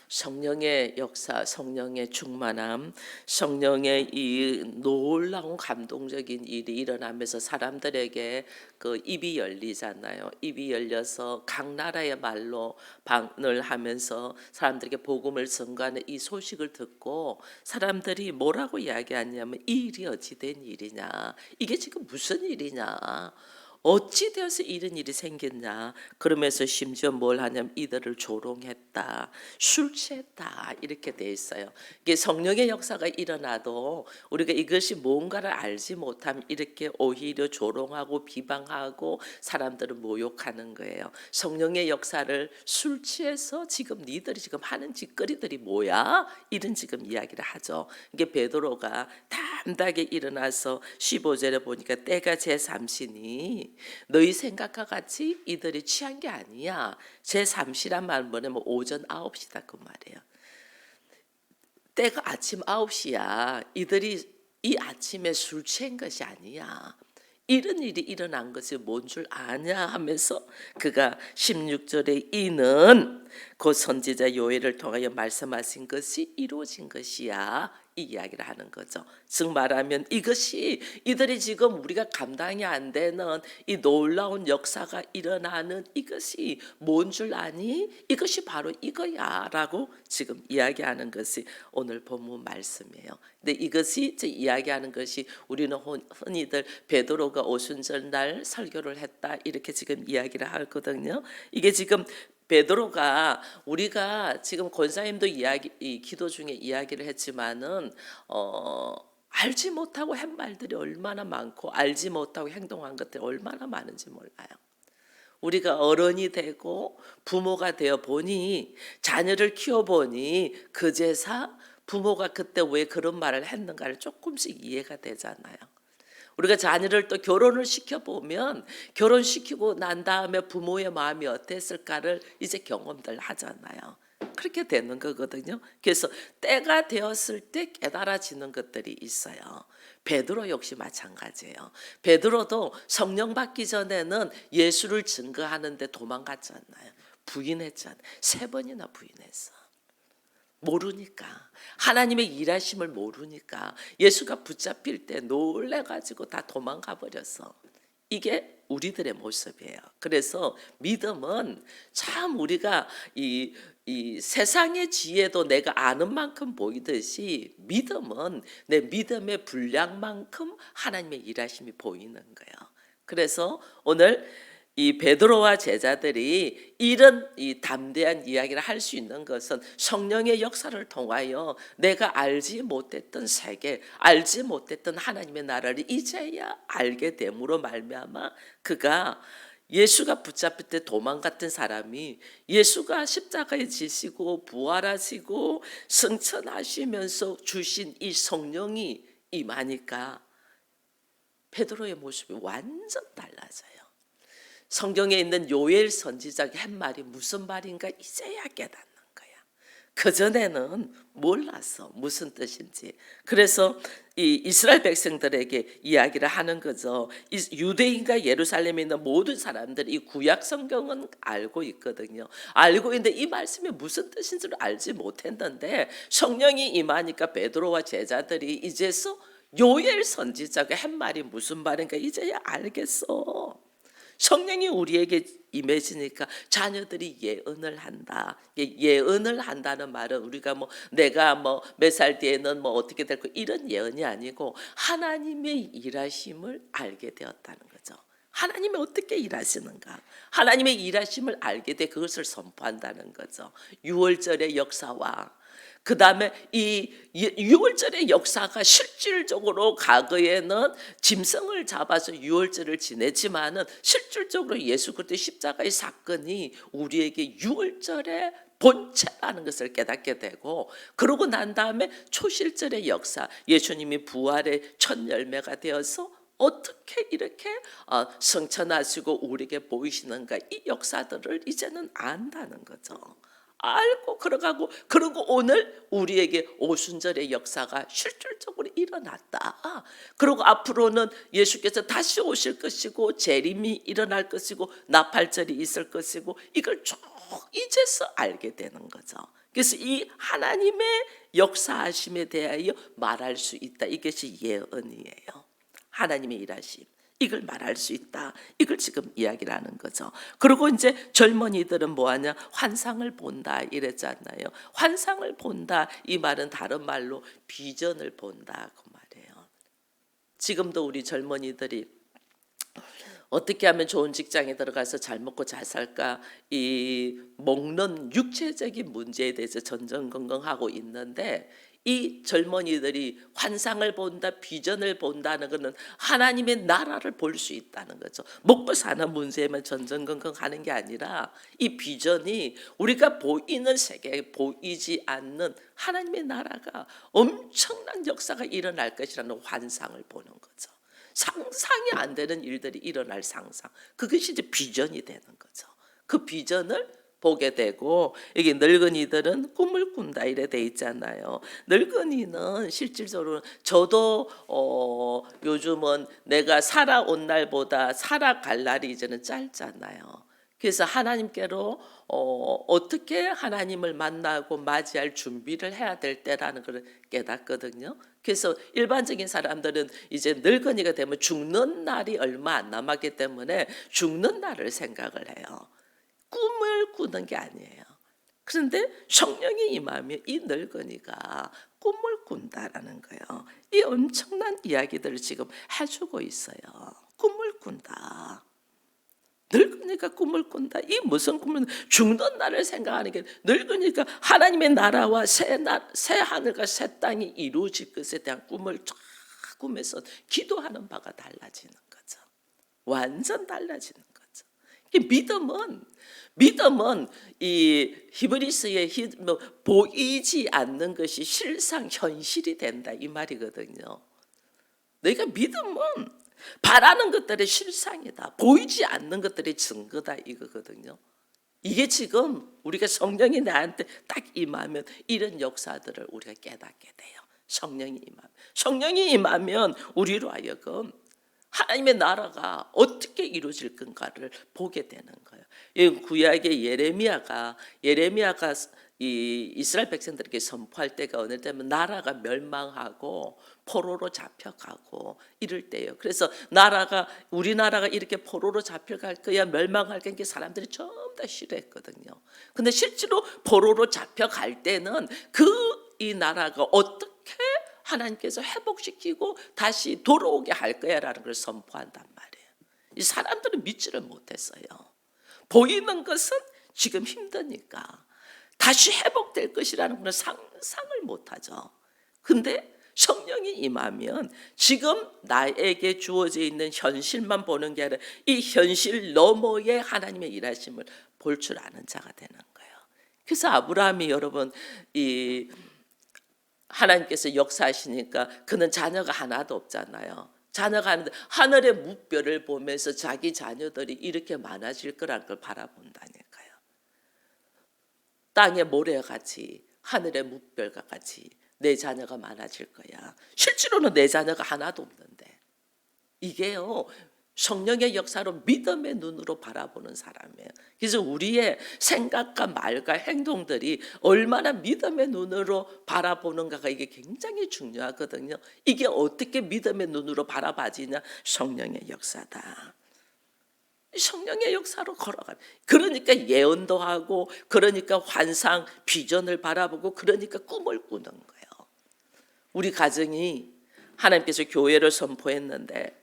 성령의 역사, 성령의 충만함, 성령의 이 놀라운 감동적인 일이 일어나면서 사람들에게 그 입이 열리잖아요. 입이 열려서 각 나라의 말로 방언을 하면서 사람들에게 복음을 전가하는 이 소식을 듣고 사람들이 뭐라고 이야기하냐면 이 일이 어찌 된 일이냐, 이게 지금 무슨 일이냐, 어찌 되어서 이런 일이 생겼냐. 그러면서 심지어 뭘 하냐면 이들을 조롱했다, 술 취했다, 이렇게 돼 있어요. 이게 성령의 역사가 일어나도 우리가 이것이 뭔가를 알지 못하면 이렇게 오히려 조롱하고 비방하고 사람들을 모욕하는 거예요. 성령의 역사를 술 취해서 지금 니들이 지금 하는 짓거리들이 뭐야? 이런 지금 이야기를 하죠. 이게 베드로가 담대하게 일어나서 15절에 보니까 때가 제3시니 너희 생각과 같이 이들이 취한 게 아니야. 제3시란 말은 뭐냐면 오전 9시다 그 말이에요. 때가 아침 9시야. 이들이 이 아침에 술 취한 것이 아니야. 이런 일이 일어난 것이 뭔 줄 아냐 하면서 그가 16절에 이는 그 선지자 요엘을 통하여 말씀하신 것이 이루어진 것이야, 이 이야기를 하는 거죠. 즉 말하면 이것이 이들이 지금 우리가 감당이 안 되는 이 놀라운 역사가 일어나는 이것이 뭔 줄 아니? 이것이 바로 이거야 라고 지금 이야기하는 것이 오늘 본문 말씀이에요. 근데 이것이 이제 이야기하는 것이 우리는 흔히들 베드로가 오순절 날 설교를 했다 이렇게 지금 이야기를 하거든요. 이게 지금 베드로가 우리가 지금 권사님도 이 기도 중에 이야기를 했지만은 알지 못하고 한 말들이 얼마나 많고 알지 못하고 행동한 것들이 얼마나 많은지 몰라요. 우리가 어른이 되고 부모가 되어 보니 자녀를 키워 보니 그제서 부모가 그때 왜 그런 말을 했는가를 조금씩 이해가 되잖아요. 우리가 자녀를 또 결혼을 시켜보면 결혼시키고 난 다음에 부모의 마음이 어땠을까를 이제 경험들 하잖아요. 그렇게 되는 거거든요. 그래서 때가 되었을 때 깨달아지는 것들이 있어요. 베드로 역시 마찬가지예요. 베드로도 성령 받기 전에는 예수를 증거하는데 도망갔잖아요. 부인했잖아요. 3번이나 부인했어. 모르니까, 하나님의 일하심을 모르니까 예수가 붙잡힐 때 놀래가지고 다 도망가 버렸어. 이게 우리들의 모습이에요. 그래서 믿음은 참 우리가 이 세상의 지혜도 내가 아는 만큼 보이듯이 믿음은 내 믿음의 분량만큼 하나님의 일하심이 보이는 거예요. 그래서 오늘 이 베드로와 제자들이 이런 이 담대한 이야기를 할 수 있는 것은 성령의 역사를 통하여 내가 알지 못했던 세계, 알지 못했던 하나님의 나라를 이제야 알게 됨으로 말미암아 그가 예수가 붙잡힐 때 도망갔던 사람이 예수가 십자가에 지시고 부활하시고 승천하시면서 주신 이 성령이 임하니까 베드로의 모습이 완전 달라져요. 성경에 있는 요엘 선지자가 한 말이 무슨 말인가 이제야 깨닫는 거야. 그전에는 몰랐어, 무슨 뜻인지. 그래서 이 이스라엘 백성들에게 이야기를 하는 거죠. 유대인과 예루살렘에 있는 모든 사람들이 이 구약 성경은 알고 있거든요. 알고 있는데 이 말씀이 무슨 뜻인지를 알지 못했는데 성령이 임하니까 베드로와 제자들이 이제서 요엘 선지자가 한 말이 무슨 말인가 이제야 알겠어. 성령이 우리에게 임해지니까 자녀들이 예언을 한다. 예언을 한다는 말은 우리가 뭐 내가 뭐 몇 살 뒤에는 뭐 어떻게 될 거 이런 예언이 아니고 하나님의 일하심을 알게 되었다는 거죠. 하나님이 어떻게 일하시는가, 하나님의 일하심을 알게 돼 그것을 선포한다는 거죠. 유월절의 역사와 그 다음에 이 6월절의 역사가 실질적으로 과거에는 짐승을 잡아서 6월절을 지냈지만은 실질적으로 예수 그리스도의 십자가의 사건이 우리에게 6월절의 본체라는 것을 깨닫게 되고, 그러고 난 다음에 초실절의 역사, 예수님이 부활의 첫 열매가 되어서 어떻게 이렇게 성천하시고 우리에게 보이시는가, 이 역사들을 이제는 안다는 거죠. 알고 걸어가고, 그리고 오늘 우리에게 오순절의 역사가 실질적으로 일어났다. 그리고 앞으로는 예수께서 다시 오실 것이고 재림이 일어날 것이고 나팔절이 있을 것이고, 이걸 쭉 이제서 알게 되는 거죠. 그래서 이 하나님의 역사하심에 대하여 말할 수 있다. 이것이 예언이에요. 하나님의 일하심. 이걸 말할 수 있다. 이걸 지금 이야기를 하는 거죠. 그리고 이제 젊은이들은 뭐하냐? 환상을 본다 이랬잖아요. 환상을 본다 이 말은 다른 말로 비전을 본다 그 말이에요. 지금도 우리 젊은이들이 어떻게 하면 좋은 직장에 들어가서 잘 먹고 잘 살까? 이 먹는 육체적인 문제에 대해서 전전긍긍하고 있는데 이 젊은이들이 환상을 본다, 비전을 본다는 것은 하나님의 나라를 볼 수 있다는 거죠. 먹고 사는 문제에만 전전긍긍하는 게 아니라 이 비전이 우리가 보이는 세계에 보이지 않는 하나님의 나라가 엄청난 역사가 일어날 것이라는 환상을 보는 거죠. 상상이 안 되는 일들이 일어날 상상. 그것이 이제 비전이 되는 거죠. 그 비전을 보게 되고, 이게 늙은이들은 꿈을 꾼다 이래 돼 있잖아요. 늙은이는 실질적으로 저도 요즘은 내가 살아온 날보다 살아갈 날이 이제는 짧잖아요. 그래서 하나님께로 어떻게 하나님을 만나고 맞이할 준비를 해야 될 때라는 걸 깨닫거든요. 그래서 일반적인 사람들은 이제 늙은이가 되면 죽는 날이 얼마 안 남았기 때문에 죽는 날을 생각을 해요. 꿈을 꾸는 게 아니에요. 그런데 성령이 임하면 이 늙은이가 꿈을 꾼다라는 거예요. 이 엄청난 이야기들을 지금 해주고 있어요. 꿈을 꾼다. 늙으니까 꿈을 꾼다. 이 무슨 꿈은 죽는 날을 생각하는 게 늙으니까 하나님의 나라와 새 하늘과 새 땅이 이루어질 것에 대한 꿈을 쫙 꾸면서 기도하는 바가 달라지는 거죠. 완전 달라지는 거죠. 믿음은 이 히브리스의 보이지 않는 것이 실상 현실이 된다 이 말이거든요. 너희가 믿음은 바라는 것들의 실상이다. 보이지 않는 것들의 증거다 이거거든요. 이게 지금 우리가 성령이 나한테 딱 임하면 이런 역사들을 우리가 깨닫게 돼요. 성령이 임하면 우리로 하여금 하나님의 나라가 어떻게 이루어질 건가를 보게 되는 거예요. 이 구약의 예레미야가 이 이스라엘 백성들에게 선포할 때가 어느 때면 나라가 멸망하고 포로로 잡혀가고 이럴 때예요. 그래서 우리나라가 이렇게 포로로 잡혀갈 거야, 멸망할 거야, 사람들이 전부 다 싫어했거든요. 근데 실제로 포로로 잡혀갈 때는 이 나라가 어떻게 하나님께서 회복시키고 다시 돌아오게 할 거야라는 걸 선포한단 말이에요. 이 사람들은 믿지를 못했어요. 보이는 것은 지금 힘드니까 다시 회복될 것이라는 걸 상상을 못하죠. 근데 성령이 임하면 지금 나에게 주어져 있는 현실만 보는 게 아니라 이 현실 너머의 하나님의 일하심을 볼 줄 아는 자가 되는 거예요. 그래서 아브라함이 여러분 하나님께서 역사하시니까 그는 자녀가 하나도 없잖아요. 자녀가 하는데 하늘의 무별을 보면서 자기 자녀들이 이렇게 많아질 거라는 걸 바라본다니까요. 땅의 모래같이 하늘의 무별과 같이 내 자녀가 많아질 거야. 실제로는 내 자녀가 하나도 없는데 이게요 성령의 역사로 믿음의 눈으로 바라보는 사람이에요. 그래서 우리의 생각과 말과 행동들이 얼마나 믿음의 눈으로 바라보는가가 이게 굉장히 중요하거든요. 이게 어떻게 믿음의 눈으로 바라봐지냐? 성령의 역사다. 성령의 역사로 걸어가는. 그러니까 예언도 하고, 그러니까 환상, 비전을 바라보고, 그러니까 꿈을 꾸는 거예요. 우리 가정이 하나님께서 교회를 선포했는데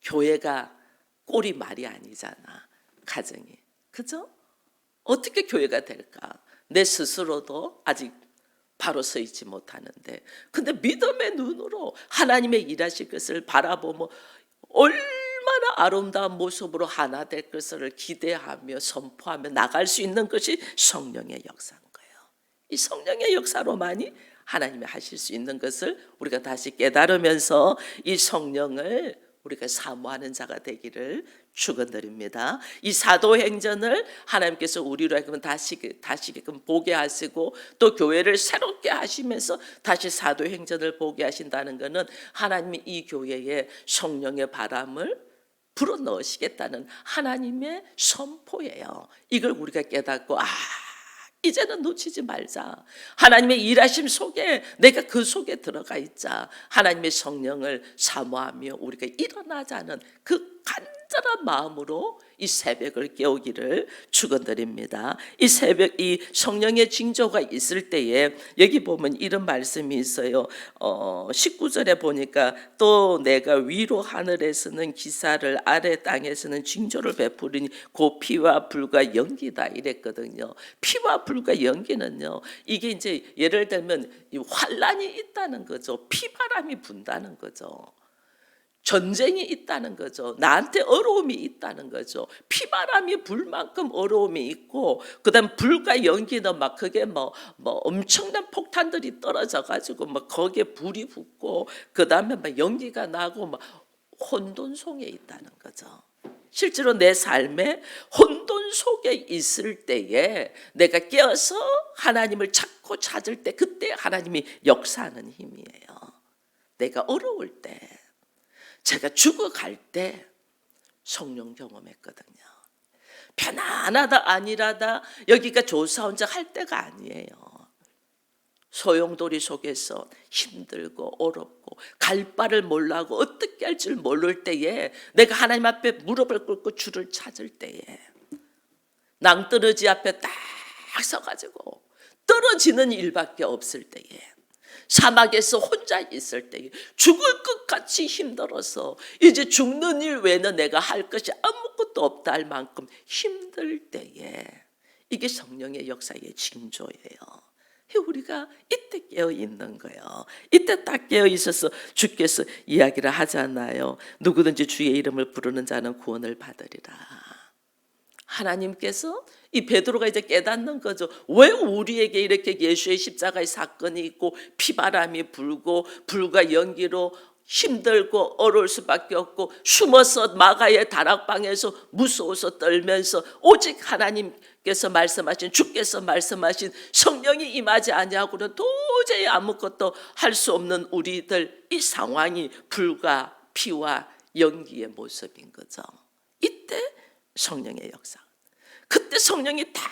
교회가 꼴이 말이 아니잖아. 가정이. 그죠? 어떻게 교회가 될까? 내 스스로도 아직 바로 서 있지 못하는데 근데 믿음의 눈으로 하나님의 일하실 것을 바라보며 얼마나 아름다운 모습으로 하나 될 것을 기대하며 선포하며 나갈 수 있는 것이 성령의 역사인 거예요. 이 성령의 역사로만이 하나님이 하실 수 있는 것을 우리가 다시 깨달으면서 이 성령을 우리가 사모하는 자가 되기를 축원드립니다. 이 사도행전을 하나님께서 우리로 하여금 다시금 보게 하시고 또 교회를 새롭게 하시면서 다시 사도행전을 보게 하신다는 것은 하나님이 이 교회에 성령의 바람을 불어넣으시겠다는 하나님의 선포예요. 이걸 우리가 깨닫고 이제는 놓치지 말자. 하나님의 일하심 속에 내가 그 속에 들어가 있자. 하나님의 성령을 사모하며 우리가 일어나자는 그 간절한 마음으로 이 새벽을 깨우기를 축원드립니다. 이 새벽 이 성령의 징조가 있을 때에 여기 보면 이런 말씀이 있어요. 19절에 보니까 또 내가 위로 하늘에서는 기사를 아래 땅에서는 징조를 베푸리니 곧 피와 불과 연기다 이랬거든요. 피와 불과 연기는요. 이게 이제 예를 들면 환란이 있다는 거죠. 피바람이 분다는 거죠. 전쟁이 있다는 거죠. 나한테 어려움이 있다는 거죠. 피바람이 불 만큼 어려움이 있고, 그다음 불과 연기는 막 그게 뭐 엄청난 폭탄들이 떨어져 가지고 막 거기에 불이 붙고, 그다음에 막 연기가 나고 막 혼돈 속에 있다는 거죠. 실제로 내 삶에 혼돈 속에 있을 때에 내가 깨어서 하나님을 찾고 찾을 때, 그때 하나님이 역사하는 힘이에요. 내가 어려울 때, 제가 죽어갈 때 성령 경험했거든요. 편안하다 아니라다 여기가 조사 혼자 할 때가 아니에요. 소용돌이 속에서 힘들고 어렵고 갈 바를 몰라고 어떻게 할 줄 모를 때에, 내가 하나님 앞에 무릎을 꿇고 주를 찾을 때에, 낭떠러지 앞에 딱 서가지고 떨어지는 일밖에 없을 때에, 사막에서 혼자 있을 때에, 죽을 것 같이 힘들어서 이제 죽는 일 외에는 내가 할 것이 아무것도 없다 할 만큼 힘들 때에, 이게 성령의 역사의 징조예요. 우리가 이때 깨어 있는 거예요. 이때 딱 깨어 있어서 주께서 이야기를 하잖아요. 누구든지 주의 이름을 부르는 자는 구원을 받으리라. 하나님께서 이 베드로가 이제 깨닫는 거죠. 왜 우리에게 이렇게 예수의 십자가의 사건이 있고 피바람이 불고 불과 연기로 힘들고 어려울 수밖에 없고, 숨어서 마가의 다락방에서 무서워서 떨면서 오직 하나님께서 말씀하신, 주께서 말씀하신 성령이 임하지 아니하고는 도저히 아무것도 할 수 없는 우리들, 이 상황이 불과 피와 연기의 모습인 거죠. 이때 성령의 역사, 그때 성령이 딱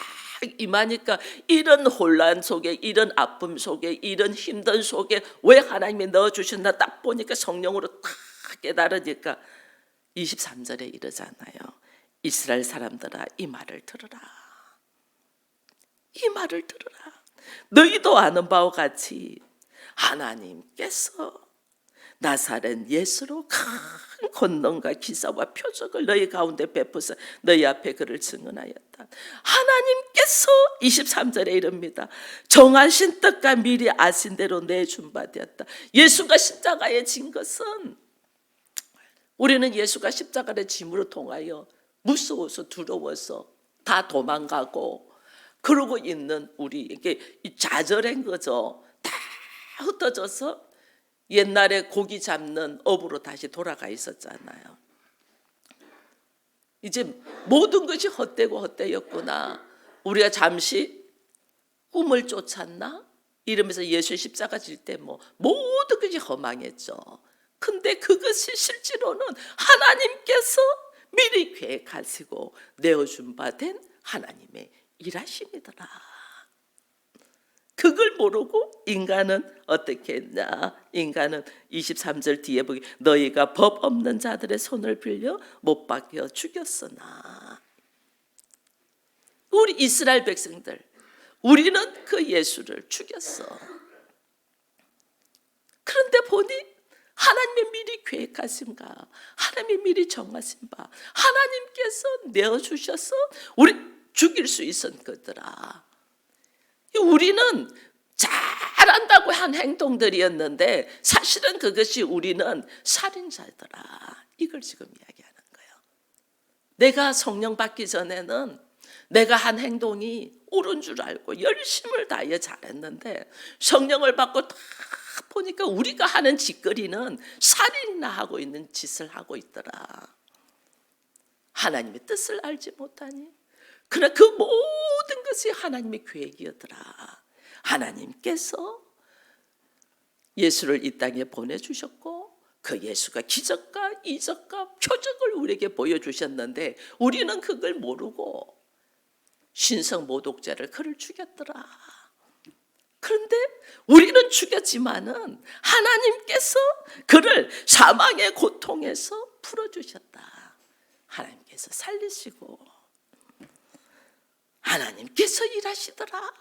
임하니까 이런 혼란 속에, 이런 아픔 속에, 이런 힘든 속에 왜 하나님이 넣어주셨나 딱 보니까 성령으로 딱 깨달으니까 23절에 이러잖아요. 이스라엘 사람들아, 이 말을 들으라. 이 말을 들으라. 너희도 아는 바와 같이 하나님께서 나사렛 예수로 큰 권능과 기사와 표적을 너희 가운데 베푸사 너희 앞에 그를 증언하였다. 하나님께서 23절에 이릅니다. 정하신 뜻과 미리 아신 대로 내준 바 되었다. 예수가 십자가에 진 것은, 우리는 예수가 십자가를 짐으로 통하여 무서워서 두려워서 다 도망가고 그러고 있는 우리에게 좌절한 거죠. 다 흩어져서 옛날에 고기 잡는 업으로 다시 돌아가 있었잖아요. 이제 모든 것이 헛되고 헛되었구나. 우리가 잠시 꿈을 쫓았나? 이러면서 예수 십자가 질 때 모든 것이 허망했죠. 근데 그것이 실제로는 하나님께서 미리 계획하시고 내어준 바 된 하나님의 일하심이더라. 그걸 모르고 인간은 어떻게 했냐? 인간은 23절 뒤에 보기, 너희가 법 없는 자들의 손을 빌려 못 박혀 죽였으나. 우리 이스라엘 백성들, 우리는 그 예수를 죽였어. 그런데 보니 하나님의 미리 계획하신가, 하나님의 미리 정하신 바, 하나님께서 내어주셔서 우리 죽일 수 있었던 거더라. 우리는 잘한다고 한 행동들이었는데 사실은 그것이 우리는 살인자더라. 이걸 지금 이야기하는 거예요. 내가 성령 받기 전에는 내가 한 행동이 옳은 줄 알고 열심을 다해 잘했는데, 성령을 받고 딱 보니까 우리가 하는 짓거리는 살인이나 하고 있는 짓을 하고 있더라. 하나님의 뜻을 알지 못하니, 그러나 그 모든 것이 하나님의 계획이었더라. 하나님께서 예수를 이 땅에 보내주셨고 그 예수가 기적과 이적과 표적을 우리에게 보여주셨는데 우리는 그걸 모르고 신성 모독죄를 그를 죽였더라. 그런데 우리는 죽였지만은 하나님께서 그를 사망의 고통에서 풀어주셨다. 하나님께서 살리시고 하나님께서 일하시더라.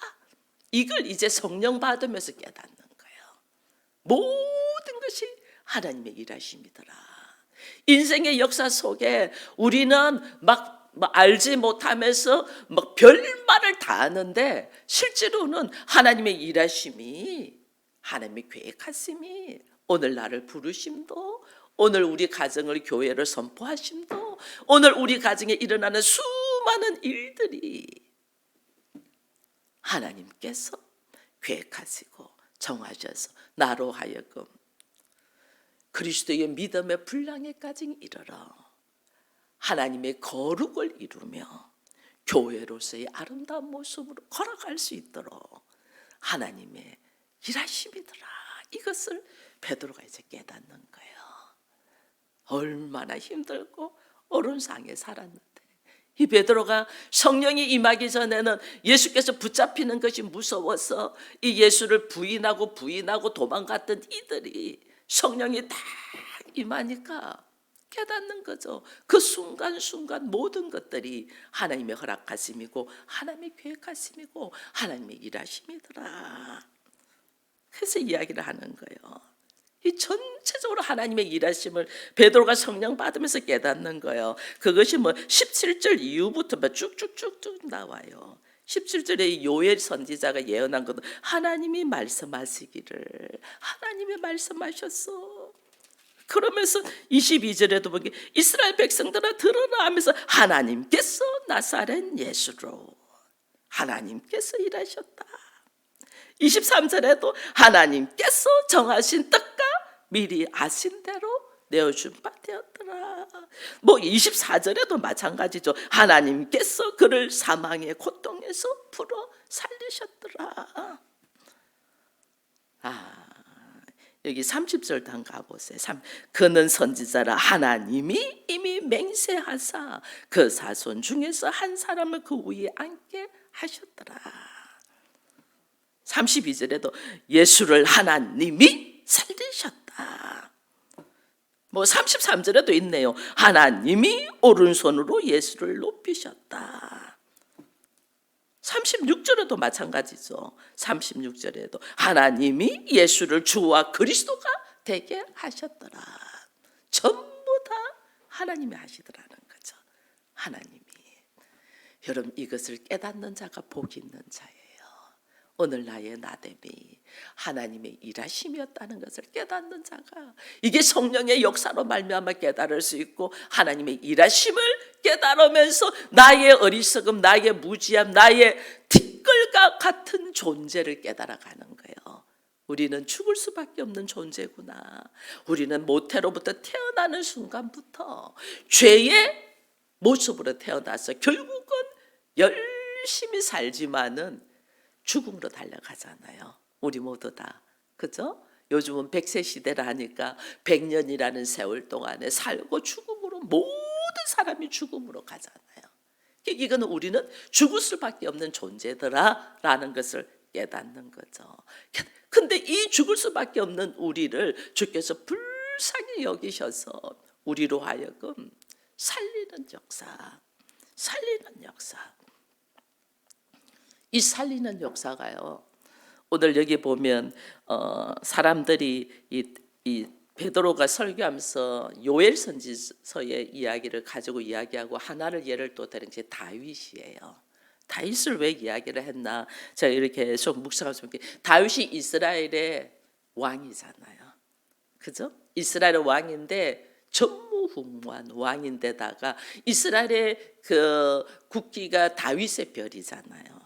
이걸 이제 성령 받으면서 깨닫는 거예요. 모든 것이 하나님의 일하심이더라. 인생의 역사 속에 우리는 막 알지 못하면서 막 별말을 다 하는데 실제로는 하나님의 일하심이, 하나님의 계획하심이, 오늘 나를 부르심도, 오늘 우리 가정을 교회를 선포하심도, 오늘 우리 가정에 일어나는 수많은 일들이 하나님께서 계획하시고 정하셔서 나로 하여금 그리스도의 믿음의 분량에까지 이르러 하나님의 거룩을 이루며 교회로서의 아름다운 모습으로 걸어갈 수 있도록 하나님의 일하심이더라. 이것을 베드로가 이제 깨닫는 거예요. 얼마나 힘들고 어른상에 살았는데 이 베드로가 성령이 임하기 전에는 예수께서 붙잡히는 것이 무서워서 이 예수를 부인하고 도망갔던 이들이 성령이 딱 임하니까 깨닫는 거죠. 그 순간순간 모든 것들이 하나님의 허락하심이고 하나님의 계획하심이고 하나님의 일하심이더라. 그래서 이야기를 하는 거예요. 이 전체적으로 하나님의 일하심을 베드로가 성령 받으면서 깨닫는 거예요. 그것이 17절 이후부터 쭉쭉쭉쭉 나와요. 17절에 요엘 선지자가 예언한 것도 하나님이 말씀하시기를, 하나님이 말씀하셨어. 그러면서 22절에도 보기 이스라엘 백성들아 들으라 하면서 하나님께서 나사렛 예수로 하나님께서 일하셨다. 23절에도 하나님께서 정하신 뜻과 미리 아신 대로 내어준 바 되었더라. 24절에도 마찬가지죠. 하나님께서 그를 사망의 고통에서 풀어 살리셨더라. 여기 30절도 한번 가보세요. 그는 선지자라 하나님이 이미 맹세하사 그 자손 중에서 한 사람을 그 위에 앉게 하셨더라. 32절에도 예수를 하나님이 살리셨다. 33절에도 있네요. 하나님이 오른손으로 예수를 높이셨다. 36절에도 마찬가지죠. 36절에도 하나님이 예수를 주와 그리스도가 되게 하셨더라. 전부 다 하나님이 하시더라는 거죠. 하나님이. 여러분 이것을 깨닫는 자가 복이 있는 자예요. 오늘 나의 나됨이 하나님의 일하심이었다는 것을 깨닫는 자가, 이게 성령의 역사로 말미암아 깨달을 수 있고 하나님의 일하심을 깨달으면서 나의 어리석음, 나의 무지함, 나의 티끌과 같은 존재를 깨달아가는 거예요. 우리는 죽을 수밖에 없는 존재구나. 우리는 모태로부터 태어나는 순간부터 죄의 모습으로 태어나서 결국은 열심히 살지만은 죽음으로 달려가잖아요. 우리 모두 다. 그죠? 요즘은 100세 시대라 하니까 100년이라는 세월 동안에 살고 죽음으로, 모든 사람이 죽음으로 가잖아요. 이거는 우리는 죽을 수밖에 없는 존재더라 라는 것을 깨닫는 거죠. 근데 이 죽을 수밖에 없는 우리를 주께서 불쌍히 여기셔서 우리로 하여금 살리는 역사, 이 살리는 역사가요. 오늘 여기 보면 사람들이 이 베드로가 설교하면서 요엘 선지서의 이야기를 가지고 이야기하고 하나를 예를 또 드린 게 다윗이에요. 다윗을 왜 이야기를 했나? 제가 이렇게 계속 묵상하면서 다윗이 이스라엘의 왕이잖아요. 그죠? 이스라엘의 왕인데 전무후무한 왕인데다가 이스라엘의 그 국기가 다윗의 별이잖아요.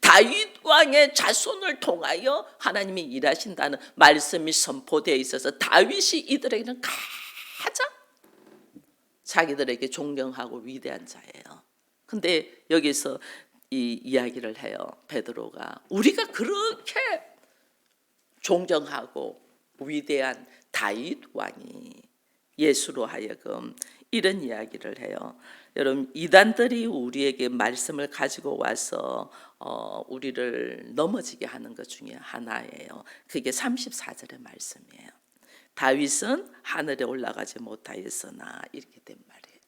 다윗 왕의 자손을 통하여 하나님이 일하신다는 말씀이 선포되어 있어서 다윗이 이들에게는 가장 자기들에게 존경하고 위대한 자예요. 근데 여기서 이 이야기를 해요. 베드로가 우리가 그렇게 존경하고 위대한 다윗 왕이 예수로 하여금 이런 이야기를 해요. 여러분, 이단들이 우리에게 말씀을 가지고 와서 우리를 넘어지게 하는 것 중에 하나예요. 그게 34절의 말씀이에요. 다윗은 하늘에 올라가지 못하였으나 이렇게 된 말이에요.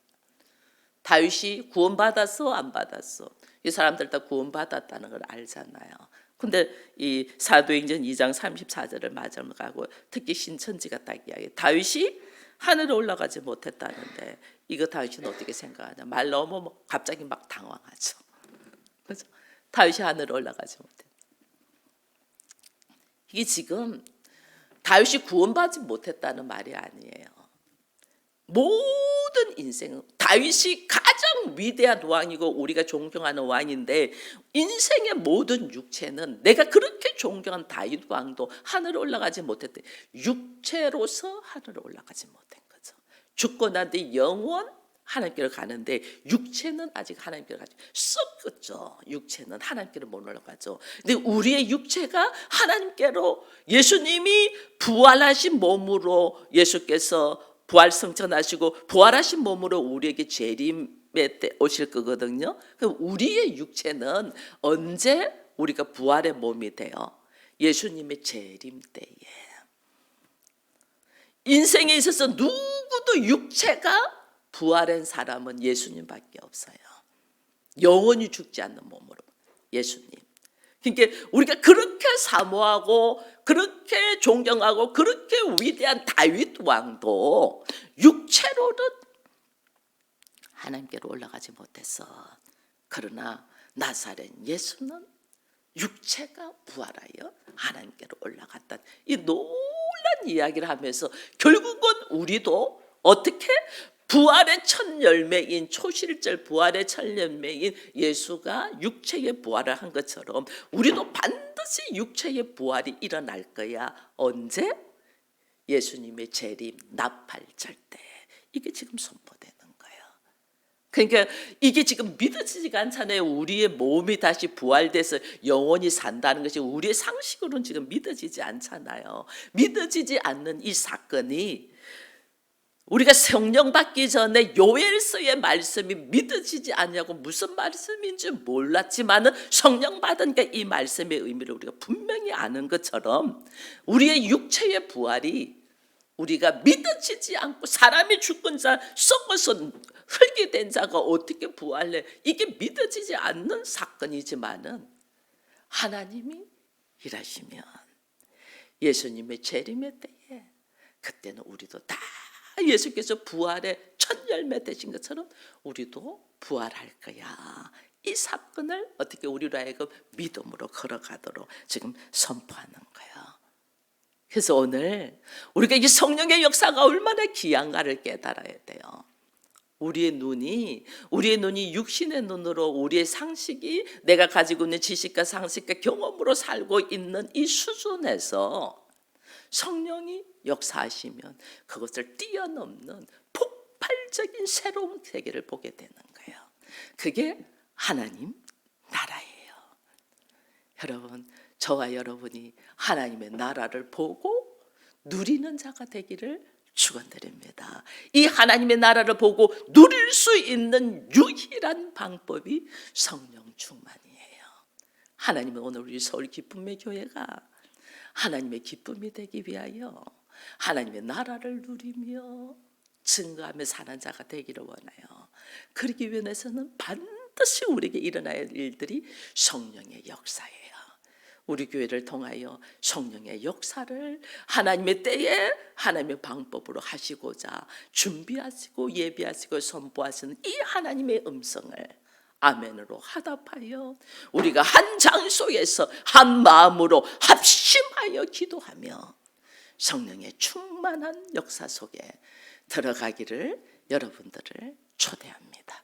다윗이 구원받았어, 안 받았어? 이 사람들 다 구원받았다는 걸 알잖아요. 근데 이 사도행전 2장 34절을 맞아가고 특히 신천지가 딱 이야기해요. 다윗이 하늘에 올라가지 못했다는데 이거 다윗은 어떻게 생각하냐? 말 너무 갑자기 막 당황하죠. 그렇죠? 다윗이 하늘에 올라가지 못했다. 이게 지금 다윗이 구원받지 못했다는 말이 아니에요. 모든 인생은 다윗이 가장 위대한 왕이고 우리가 존경하는 왕인데 인생의 모든 육체는 내가 그렇게 존경한 다윗 왕도 하늘에 올라가지 못했대. 육체로서 하늘에 올라가지 못한 거죠. 죽고 난 뒤 영원 하나님께로 가는데 육체는 아직 하나님께로 가지 썩었죠. 육체는 하나님께로 못 올라가죠. 근데 우리의 육체가 하나님께로 예수님이 부활하신 몸으로 예수께서 부활 성천하시고 부활하신 몸으로 우리에게 재림에 오실 거거든요. 그럼 우리의 육체는 언제 우리가 부활의 몸이 돼요? 예수님의 재림 때에. 인생에 있어서 누구도 육체가 부활한 사람은 예수님밖에 없어요. 영원히 죽지 않는 몸으로 예수님. 그러니까 우리가 그렇게 사모하고 그렇게 존경하고 그렇게 위대한 다윗 왕도 육체로는 하나님께로 올라가지 못했어. 그러나 나사렛 예수는 육체가 부활하여 하나님께로 올라갔다. 이 놀란 이야기를 하면서 결국은 우리도 어떻게 부활의 첫 열매인 초실절 부활의 첫 열매인 예수가 육체의 부활을 한 것처럼 우리도 반드시 육체의 부활이 일어날 거야. 언제? 예수님의 재림 나팔절 때. 이게 지금 선포되는 거예요. 그러니까 이게 지금 믿어지지가 않잖아요. 우리의 몸이 다시 부활돼서 영원히 산다는 것이 우리의 상식으로는 지금 믿어지지 않잖아요. 믿어지지 않는 이 사건이 우리가 성령 받기 전에 요엘서의 말씀이 믿어지지 않냐고 무슨 말씀인지 몰랐지만은 성령 받으니까 이 말씀의 의미를 우리가 분명히 아는 것처럼 우리의 육체의 부활이 우리가 믿어지지 않고 사람이 죽은 자 썩어서 흙이 된 자가 어떻게 부활해? 이게 믿어지지 않는 사건이지만은 하나님이 일하시면 예수님의 재림의 때에 그때는 우리도 다 예수께서 부활의 첫 열매 되신 것처럼 우리도 부활할 거야. 이 사건을 어떻게 우리로 하여금 믿음으로 걸어가도록 지금 선포하는 거예요. 그래서 오늘 우리가 이 성령의 역사가 얼마나 귀한가를 깨달아야 돼요. 우리의 눈이 육신의 눈으로 우리의 상식이 내가 가지고 있는 지식과 상식과 경험으로 살고 있는 이 수준에서 성령이 역사하시면 그것을 뛰어넘는 폭발적인 새로운 세계를 보게 되는 거예요. 그게 하나님 나라예요. 여러분, 저와 여러분이 하나님의 나라를 보고 누리는 자가 되기를 축원드립니다. 이 하나님의 나라를 보고 누릴 수 있는 유일한 방법이 성령 충만이에요. 하나님은 오늘 우리 서울 기쁨의 교회가 하나님의 기쁨이 되기 위하여 하나님의 나라를 누리며 증거하며 사는 자가 되기를 원해요. 그러기 위해서는 반드시 우리에게 일어나야 할 일들이 성령의 역사예요. 우리 교회를 통하여 성령의 역사를 하나님의 때에 하나님의 방법으로 하시고자 준비하시고 예비하시고 선포하시는 이 하나님의 음성을 아멘으로 화답하여 우리가 한 장소에서 한 마음으로 합심하여 기도하며 성령의 충만한 역사 속에 들어가기를 여러분들을 초대합니다.